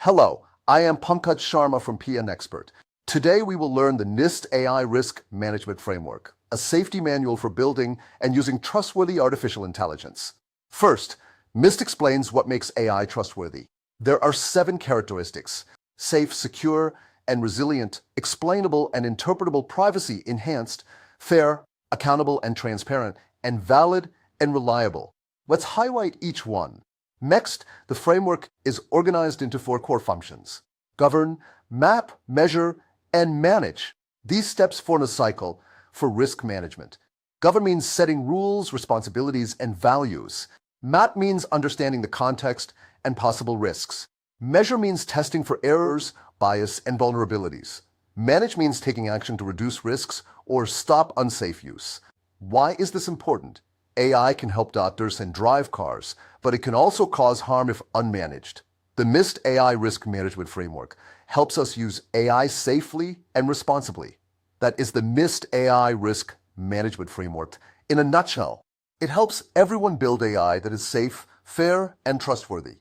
Hello, I am Pankaj Sharma from PN Expert. Today we will learn the NIST AI Risk Management Framework, a safety manual for building and using trustworthy artificial intelligence. First, NIST explains what makes AI trustworthy. There are 7 characteristics: safe, secure, and resilient, explainable and interpretable, privacy enhanced, fair, accountable and transparent, and valid and reliable. Let's highlight each one. Next, the framework is organized into 4 core functions: govern, map, measure, and manage. These steps form a cycle for risk management. Govern means setting rules, responsibilities, and values. Map means understanding the context and possible risks. Measure means testing for errors, bias, and vulnerabilities. Manage means taking action to reduce risks or stop unsafe use. Why is this important? AI can help doctors and drive cars, but it can also cause harm if unmanaged. The NIST AI Risk Management Framework helps us use AI safely and responsibly. That is the NIST AI Risk Management Framework in a nutshell. It helps everyone build AI that is safe, fair, and trustworthy.